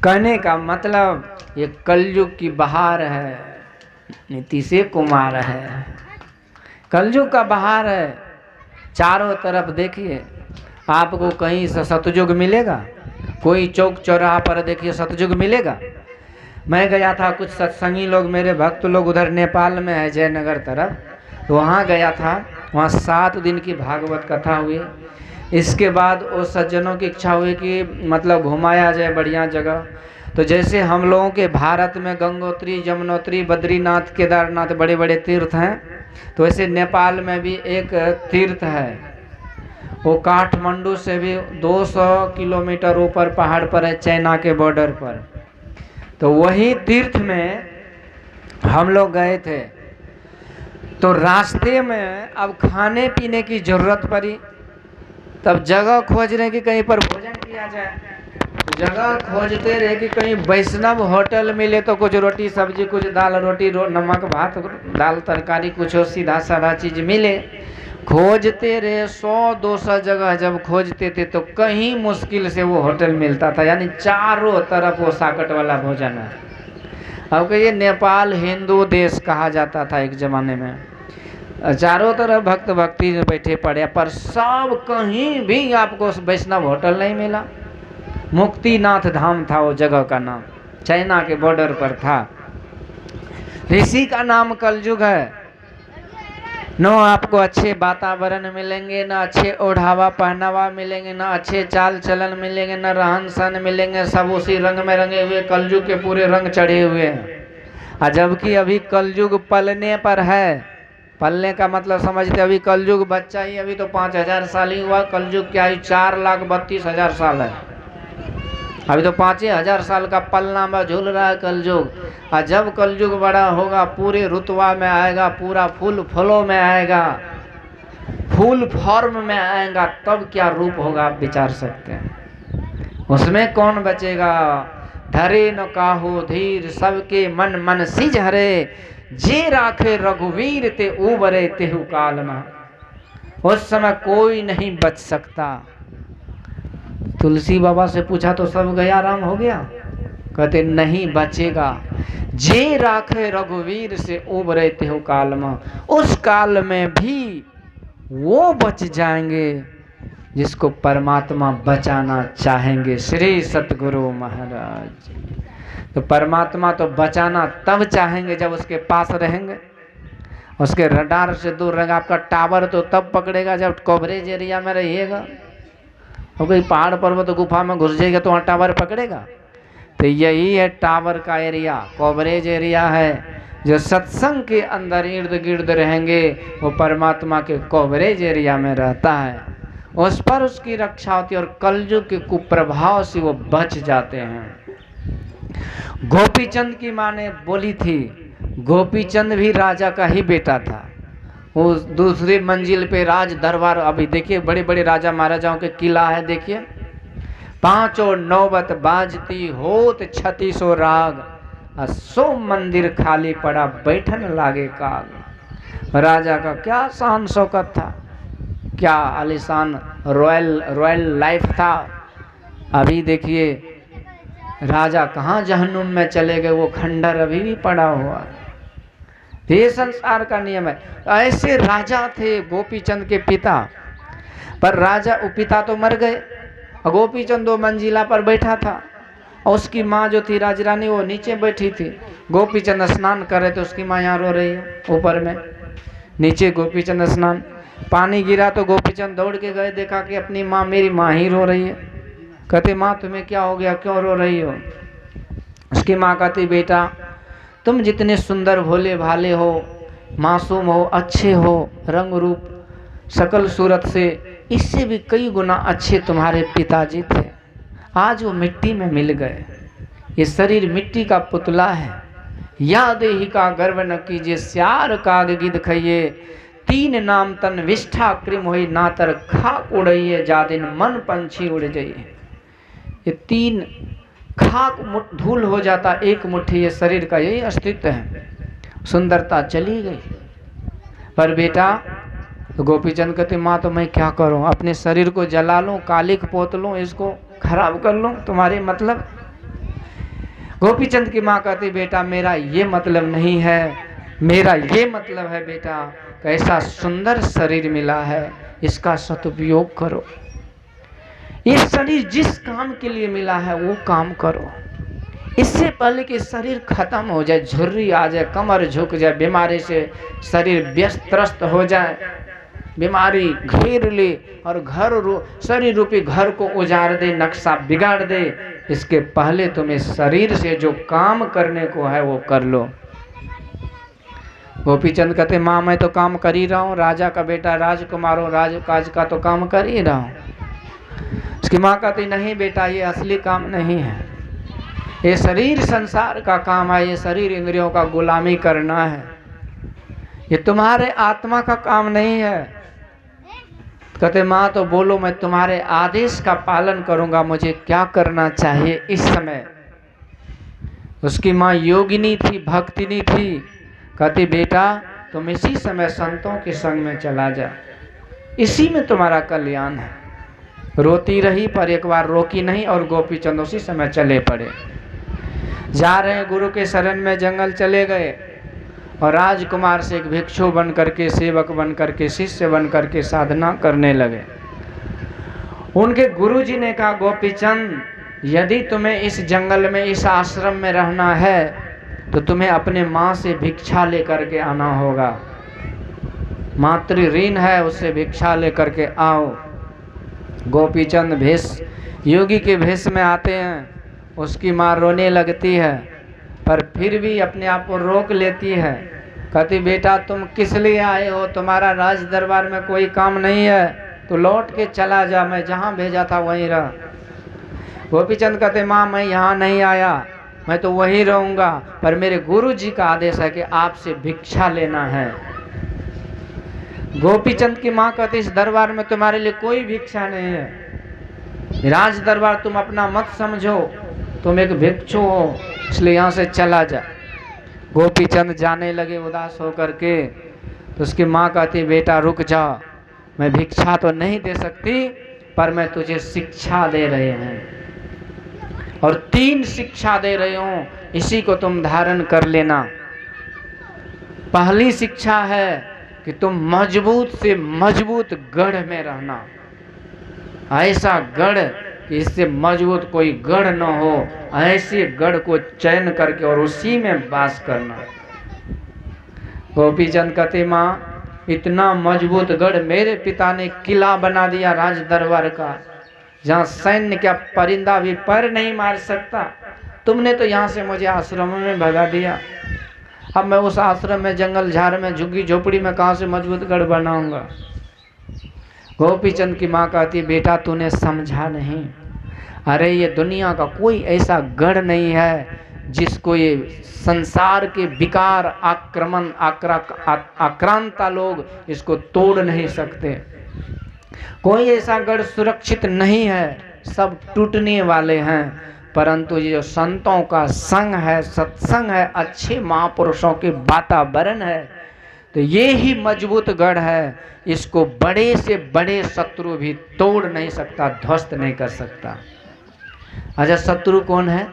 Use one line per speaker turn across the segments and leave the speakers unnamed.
कहने का मतलब ये कलयुग की बहार है, नीतीश कुमार है, कलयुग का बहार है। चारों तरफ देखिए, आपको कहीं से सतयुग मिलेगा? कोई चौक चौराहा पर देखिए सतयुग मिलेगा? मैं गया था, कुछ सत्संगी लोग, मेरे भक्त लोग उधर नेपाल में है, जयनगर तरफ, तो वहाँ गया था। वहाँ 7 दिन की भागवत कथा हुई। इसके बाद वो सज्जनों की इच्छा हुई कि मतलब घुमाया जाए बढ़िया जगह। तो जैसे हम लोगों के भारत में गंगोत्री, यमुनोत्री, बद्रीनाथ, केदारनाथ बड़े बड़े तीर्थ हैं, तो वैसे नेपाल में भी एक तीर्थ है। वो काठमांडू से भी 200 किलोमीटर ऊपर पहाड़ पर है, चाइना के बॉर्डर पर। तो वही तीर्थ में हम लोग गए थे। तो रास्ते में अब खाने पीने की जरूरत पड़ी, तब जगह खोज रहे कि कहीं पर भोजन किया जाए। जगह खोजते रहे कि कहीं वैष्णव होटल मिले तो कुछ रोटी सब्जी, कुछ दाल रोटी, नमक भात, दाल तरकारी, कुछ हो सीधा साधा चीज मिले। खोजते रहे 100-200 जगह जब खोजते थे तो कहीं मुश्किल से वो होटल मिलता था, यानी चारों तरफ वो साकट वाला भोजन है। अब कहिए नेपाल हिंदू देश कहा जाता था एक जमाने में, चारों तरफ भक्त भक्ति बैठे पड़े, पर सब कहीं भी आपको वैष्णव होटल नहीं मिला। मुक्तिनाथ धाम था वो जगह का नाम, चाइना के बॉर्डर पर था। ऋषि का नाम कलयुग है। न आपको अच्छे वातावरण मिलेंगे, न अच्छे ओढ़ावा पहनावा मिलेंगे, न अच्छे चाल चलन मिलेंगे, न रहन सहन मिलेंगे, सब उसी रंग में रंगे हुए, कलयुग के पूरे रंग चढ़े हुए हैं। जबकि अभी कलयुग पलने पर है। पलने का मतलब समझते, अभी कलयुग बच्चा ही, अभी तो 5000 साल ही हुआ। कलयुग क्या ही 4,32,000 साल है। अभी तो 5000 साल का पलना में झूल रहा है कलयुग। और जब कलयुग बड़ा होगा, पूरे रुतबा में आएगा, पूरा फूल फलों में आएगा, फूल फॉर्म में आएगा, तब क्या रूप होगा आप विचार सकते हैं। उसमें कौन बचेगा? धरे न काहू धीर, सबके मन मन सिज हरे, जे राखे रघुवीर ते उबरे तेहु काल ना। उस समय कोई नहीं बच सकता। तुलसी बाबा से पूछा तो सब गया राम हो गया? कहते नहीं बचेगा। जे राखे रघुवीर से उबरे तेहु काल में, उस काल में भी वो बच जाएंगे जिसको परमात्मा बचाना चाहेंगे। श्री सतगुरु महाराज। तो परमात्मा तो बचाना तब चाहेंगे जब उसके पास रहेंगे, उसके रडार से दूर रहेगा। आपका टावर तो तब पकड़ेगा जब कवरेज एरिया में रहिएगा। और कोई पहाड़ पर्वत गुफा में घुस जाएगा तो वहाँ टावर पकड़ेगा? तो यही है टावर का एरिया, कवरेज एरिया है। जो सत्संग के अंदर इर्द गिर्द रहेंगे वो परमात्मा के कवरेज एरिया में रहता है, उस पर उसकी रक्षा होती है और कलयुग के कुप्रभाव से वो बच जाते हैं। गोपीचंद की माँ ने बोली थी, गोपीचंद भी राजा का ही बेटा था। वो दूसरी मंजिल पे राज दरबार, अभी देखिए बड़े बड़े राजा महाराजाओं के किला है, देखिए 5 नौबत बाजती होत 36 राग, 100 मंदिर खाली पड़ा बैठन लागे काग। राजा का क्या शान शौकत था, क्या आलीशान रॉयल लाइफ था। अभी देखिए राजा कहाँ जहन्नुम में चले गए, वो खंडर अभी भी पड़ा हुआ। ये संसार का नियम है। ऐसे राजा थे गोपीचंद के पिता, पर राजा पिता तो मर गए, गोपीचंद 2 मंजिला पर बैठा था और उसकी माँ जो थी राजरानी वो नीचे बैठी थी। गोपीचंद स्नान कर रहे थे, उसकी माँ यहाँ रो रही है ऊपर में, नीचे गोपीचंद स्नान। पानी गिरा तो गोपीचंद दौड़ के गए, देखा कि अपनी माँ, मेरी माँ ही रो रही है। कहते माँ तुम्हें क्या हो गया, क्यों रो रही हो? उसकी माँ कहती बेटा तुम जितने सुंदर भोले भाले हो, मासूम हो, अच्छे हो, रंग रूप सकल सूरत से, इससे भी कई गुना अच्छे तुम्हारे पिताजी थे। आज वो मिट्टी में मिल गए। ये शरीर मिट्टी का पुतला है। या देही का गर्व न कीजिए, स्यार काग गिद खइए, 3 नाम तन विष्ठा कृम होई, नातर खाक उड़इए, जा दिन मन पंछी उड़ जाइए। ये 3 खाक धूल हो जाता, 1 मुट्ठी ये शरीर का, यही अस्तित्व है। सुंदरता चली गई। पर बेटा, तो गोपीचंद कहते माँ तो मैं क्या करूं, अपने शरीर को जला लूं, कालिक पोत लूं, इसको खराब कर लूं, तुम्हारे मतलब? गोपीचंद की माँ कहती बेटा मेरा ये मतलब नहीं है, मेरा ये मतलब है बेटा कैसा सुंदर शरीर मिला है, इसका सदुपयोग करो। ये शरीर जिस काम के लिए मिला है वो काम करो, इससे पहले कि शरीर खत्म हो जाए, झुर्री आ जाए, कमर झुक जाए, बीमारी से शरीर व्यस्त त्रस्त हो जाए, बीमारी घेर ले और शरीर रूपी घर को उजाड़ दे, नक्शा बिगाड़ दे, इसके पहले तुम्हें शरीर से जो काम करने को है वो कर लो। गोपीचंद कहते माँ मैं तो काम कर ही रहा हूँ, राजा का बेटा राजकुमार हो, राजकाज का तो काम कर ही रहा हूँ। उसकी माँ कहती नहीं बेटा ये असली काम नहीं है, ये शरीर संसार का काम है, ये शरीर इंद्रियों का गुलामी करना है, ये तुम्हारे आत्मा का काम नहीं है। कहते माँ तो बोलो मैं तुम्हारे आदेश का पालन करूंगा, मुझे क्या करना चाहिए इस समय। उसकी माँ योगिनी थी, भक्तिनी थी। कहती बेटा तुम इसी समय संतों के संग में चला जा, इसी में तुम्हारा कल्याण है। रोती रही पर एक बार रोकी नहीं और गोपीचंद उसी समय चले पड़े। जा रहे गुरु के शरण में जंगल चले गए और राजकुमार से एक भिक्षु बन करके, सेवक बन करके, शिष्य बन करके साधना करने लगे। उनके गुरुजी ने कहा गोपीचंद यदि तुम्हें इस जंगल में इस आश्रम में रहना है तो तुम्हें अपने माँ से भिक्षा लेकर के आना होगा, मातृ ऋण है उससे भिक्षा लेकर के आओ। गोपीचंद भेष योगी के भेष में आते हैं। उसकी माँ रोने लगती है पर फिर भी अपने आप को रोक लेती है। कहती बेटा तुम किस लिए आए हो, तुम्हारा राज दरबार में कोई काम नहीं है, तो लौट के चला जा, मैं जहाँ भेजा था वहीं रह। गोपीचंद कहते माँ मैं यहाँ नहीं आया, मैं तो वहीं रहूँगा, पर मेरे गुरु जी का आदेश है कि आपसे भिक्षा लेना है। गोपीचंद की माँ कहती इस दरबार में तुम्हारे लिए कोई भिक्षा नहीं है, राज दरबार तुम अपना मत समझो, तुम एक भिक्षु हो, इसलिए यहाँ से चला जा। गोपीचंद जाने लगे उदास होकर के। तो उसकी माँ कहती बेटा रुक जा, मैं भिक्षा तो नहीं दे सकती पर मैं तुझे शिक्षा दे रहे हैं और 3 शिक्षा दे रहे हूँ, इसी को तुम धारण कर लेना। पहली शिक्षा है कि तुम मजबूत से मजबूत गढ़ में रहना, ऐसा गढ़ कि इससे मजबूत कोई गढ़ न हो, ऐसे गढ़ को चयन करके और उसी में वास करना। गोपीचंद कहते माँ इतना मजबूत गढ़ मेरे पिता ने किला बना दिया राज दरबार का, जहाँ सैन्य का परिंदा भी पैर नहीं मार सकता, तुमने तो यहाँ से मुझे आश्रम में भगा दिया। अब मैं उस आश्रम में जंगल झाड़ में झुग्गी झोपड़ी में कहाँ से मजबूत गढ़ बनाऊंगा। गोपीचंद की माँ कहती बेटा तूने समझा नहीं, अरे ये दुनिया का कोई ऐसा गढ़ नहीं है जिसको ये संसार के विकार आक्रमण आक्रांता लोग इसको तोड़ नहीं सकते। कोई ऐसा गढ़ सुरक्षित नहीं है, सब टूटने वाले हैं, परंतु ये जो संतों का संग है, सत्संग है, अच्छे महापुरुषों के वातावरण है, तो ये ही मजबूत गढ़ है, इसको बड़े से बड़े शत्रु भी तोड़ नहीं सकता, ध्वस्त नहीं कर सकता। अच्छा शत्रु कौन है?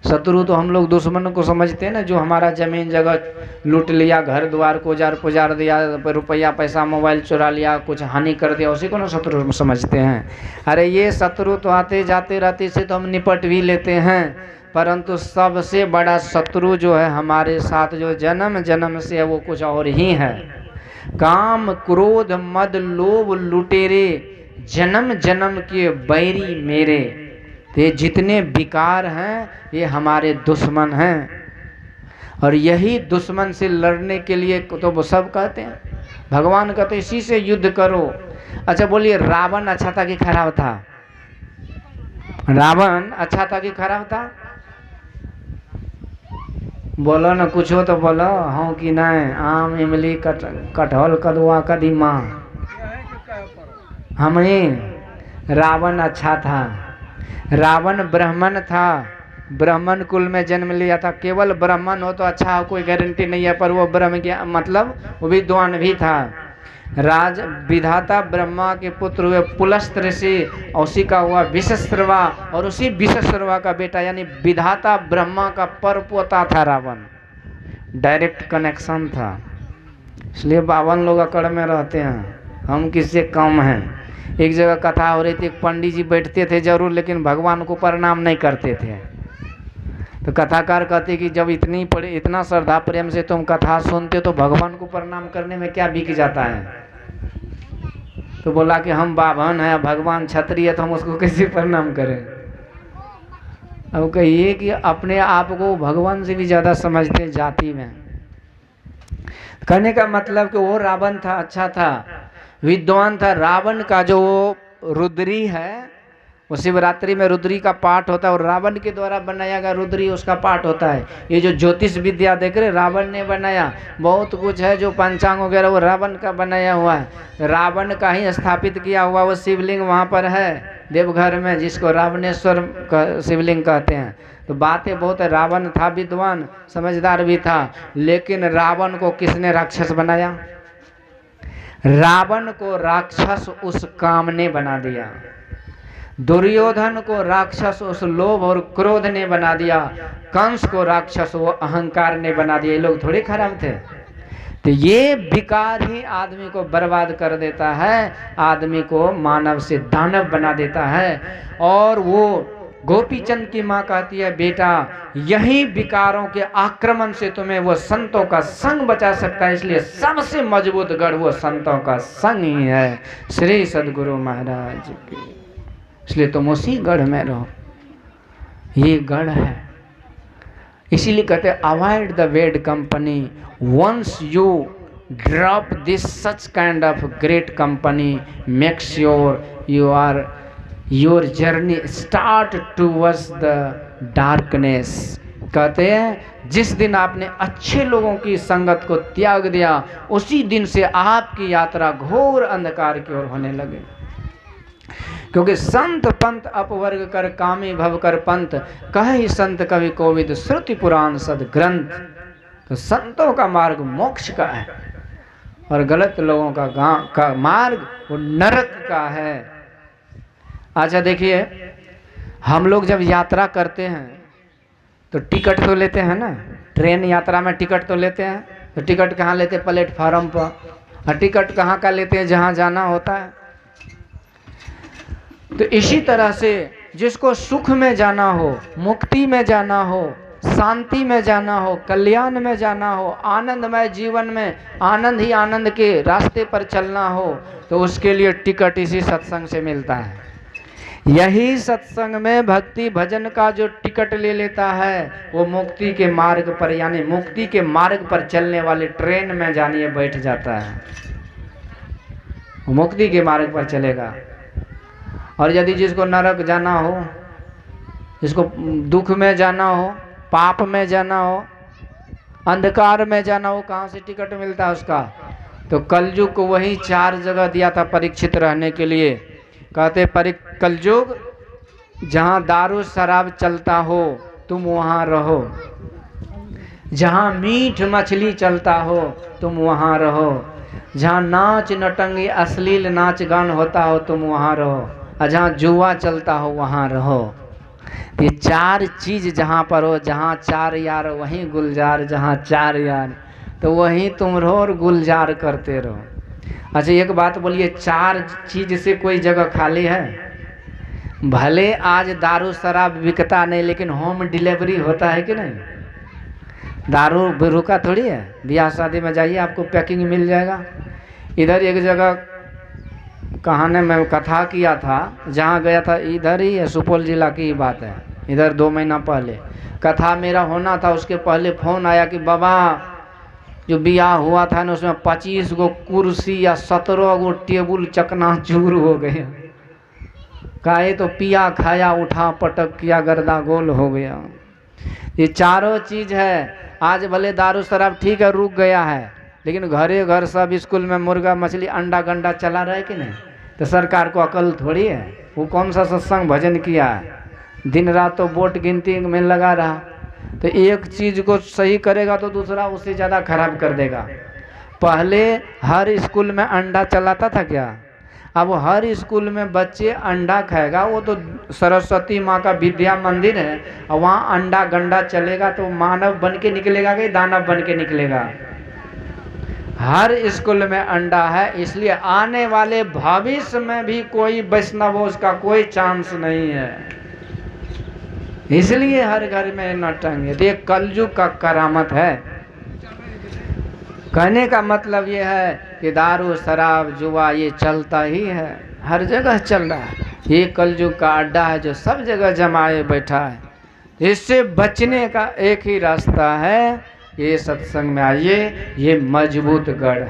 शत्रु तो हम लोग दुश्मन को समझते हैं ना, जो हमारा जमीन जगह लूट लिया, घर द्वार को पुजार दिया, रुपया पैसा मोबाइल चुरा लिया, कुछ हानि कर दिया, उसी को ना शत्रु समझते हैं। अरे ये शत्रु तो आते जाते रहते से तो हम निपट भी लेते हैं, परंतु सबसे बड़ा शत्रु जो है हमारे साथ जो जन्म जन्म से है वो कुछ और ही है। काम क्रोध मद लोभ लुटेरे जन्म जन्म के बैरी मेरे, ये जितने विकार हैं ये हमारे दुश्मन हैं, और यही दुश्मन से लड़ने के लिए तो वो सब कहते हैं, भगवान कहते इसी से युद्ध करो। अच्छा बोलिए रावण अच्छा था कि खराब था? रावण अच्छा था कि खराब था? बोलो ना, कुछ हो तो बोलो, हाँ कि नहीं। आम इमली कटहल कदुआ कदीमा हमें रावण अच्छा था। रावण ब्राह्मण था, ब्राह्मण कुल में जन्म लिया था। केवल ब्राह्मण हो तो अच्छा हो कोई गारंटी नहीं है, पर वो ब्रह्म ज्ञान मतलब वो विद्वान भी था। राज विधाता ब्रह्मा के पुत्र हुए पुलस्त ऋषि, उसी का हुआ विश्वश्रवा, और उसी विश्वश्रवा का बेटा यानी विधाता ब्रह्मा का परपोता था रावण। डायरेक्ट कनेक्शन था। इसलिए 52 लोग अकड़ में रहते हैं, हम किससे कम हैं। एक जगह कथा हो रही थी, एक पंडित जी बैठते थे जरूर, लेकिन भगवान को प्रणाम नहीं करते थे। तो कथाकार कहते कि जब इतना श्रद्धा प्रेम से तुम कथा सुनते तो भगवान को प्रणाम करने में क्या बिक जाता है। तो बोला कि हम बाभन है, भगवान क्षत्रिय है, तो हम उसको कैसे प्रणाम करें। अब कहिए कि अपने आप को भगवान से भी ज़्यादा समझते जाति में। कहने का मतलब कि वो रावण था, अच्छा था, विद्वान था। रावण का जो रुद्री है, वो शिवरात्रि में रुद्री का पाठ होता है, और रावण के द्वारा बनाया गया रुद्री उसका पाठ होता है। ये जो ज्योतिष विद्या देख रहे रावण ने बनाया, बहुत कुछ है जो पंचांग वगैरह वो रावण का बनाया हुआ है, रावण का ही स्थापित किया हुआ वो शिवलिंग वहाँ पर है देवघर में, जिसको रावणेश्वर का शिवलिंग कहते हैं। तो बातें बहुत है। रावण था विद्वान, समझदार भी था, लेकिन रावण को किसने राक्षस बनाया? रावण को राक्षस उस काम ने बना दिया। दुर्योधन को राक्षस उस लोभ और क्रोध ने बना दिया। कंस को राक्षस वो अहंकार ने बना दिया। ये लोग थोड़े खराब थे। तो ये विकार ही आदमी को बर्बाद कर देता है, आदमी को मानव से दानव बना देता है। और वो गोपीचंद की माँ कहती है, बेटा यही विकारों के आक्रमण से तुम्हें वो संतों का संग बचा सकता है, इसलिए सबसे मजबूत गढ़ वो संतों का संग ही है। श्री सद्गुरु महाराज की। इसलिए तुम उसी गढ़ में रहो, ये गढ़ है। इसीलिए कहते हैं avoid the bad company. Once you drop this such kind of great company make sure your journey start towards the darkness. कहते हैं जिस दिन आपने अच्छे लोगों की संगत को त्याग दिया, उसी दिन से आपकी यात्रा घोर अंधकार की ओर होने लगे। क्योंकि संत पंथ अपवर्ग कर कामी भव कर पंथ, कहे संत कवि कोविद श्रुति पुराण सद ग्रंथ। तो संतों का मार्ग मोक्ष का है, और गलत लोगों का मार्ग वो नरक का है। अच्छा देखिए, हम लोग जब यात्रा करते हैं तो टिकट तो लेते हैं ना, ट्रेन यात्रा में टिकट तो लेते हैं। तो टिकट कहाँ लेते हैं? प्लेटफार्म पर। और टिकट कहाँ का लेते हैं? जहाँ जाना होता है। तो इसी तरह से जिसको सुख में जाना हो, मुक्ति में जाना हो, शांति में जाना हो, कल्याण में जाना हो, आनंदमय जीवन में आनंद ही आनंद के रास्ते पर चलना हो, तो उसके लिए टिकट इसी सत्संग से मिलता है। यही सत्संग में भक्ति भजन का जो टिकट ले लेता है, वो मुक्ति के मार्ग पर, यानी मुक्ति के मार्ग पर चलने वाले ट्रेन में जानिए बैठ जाता है, वो मुक्ति के मार्ग पर चलेगा। और यदि जिसको नरक जाना हो, जिसको दुख में जाना हो, पाप में जाना हो, अंधकार में जाना हो, कहाँ से टिकट मिलता है उसका? तो कलयुग को वही 4 जगह दिया था परीक्षित रहने के लिए। कहते कलयुग जहाँ दारू शराब चलता हो तुम वहाँ रहो, जहाँ मीठ मछली चलता हो तुम वहाँ रहो, जहाँ नाच नटंगी अश्लील नाच गान होता हो तुम वहाँ रहो, और जहाँ जुआ चलता हो वहाँ रहो। ये 4 चीज़ जहाँ पर हो, जहाँ 4 यार वहीं गुलजार, जहाँ 4 यार तो वहीं तुम रहो और गुलजार करते रहो। अच्छा एक बात बोलिए, 4 चीज़ से कोई जगह खाली है? भले आज दारू शराब बिकता नहीं, लेकिन होम डिलीवरी होता है कि नहीं? दारू रुका थोड़ी है। ब्याह शादी में जाइए, आपको पैकिंग मिल जाएगा। इधर एक जगह कहानी में कथा किया था, जहाँ गया था, इधर ही है, सुपौल जिला की ही बात है। इधर 2 महीना पहले कथा मेरा होना था, उसके पहले फ़ोन आया कि बाबा जो ब्याह हुआ था ना, उसमें 25 गो कुर्सी या 17 गो टेबुल चकनाचूर हो गए। काहे तो पिया खाया उठा पटक किया गर्दा गोल हो गया। ये 4 चीज़ है। आज भले दारू शराब ठीक है रुक गया है, लेकिन घरे घर सब स्कूल में मुर्गा मछली अंडा गंडा चला रहा है कि नहीं? तो सरकार को अकल थोड़ी है। वो कौन सा सत्संग भजन किया है? दिन रात तो वोट गिनती में लगा रहा। तो एक चीज़ को सही करेगा तो दूसरा उससे ज़्यादा खराब कर देगा। पहले हर स्कूल में अंडा चलाता था क्या? अब हर स्कूल में बच्चे अंडा खाएगा। वो तो सरस्वती माँ का विद्या मंदिर है और वहाँ अंडा गंडा चलेगा तो मानव बन के निकलेगा कि दानव बन के निकलेगा? हर स्कूल में अंडा है, इसलिए आने वाले भविष्य में भी कोई वैष्णव उसका कोई चांस नहीं है। इसलिए हर घर में नौटंकी। ये कलयुग का करामत है। कहने का मतलब ये है कि दारू शराब जुआ ये चलता ही है, हर जगह चल रहा है। ये कलयुग का अड्डा है जो सब जगह जमाए बैठा है। इससे बचने का एक ही रास्ता है, ये सत्संग में आइए, ये मजबूत गढ़ है।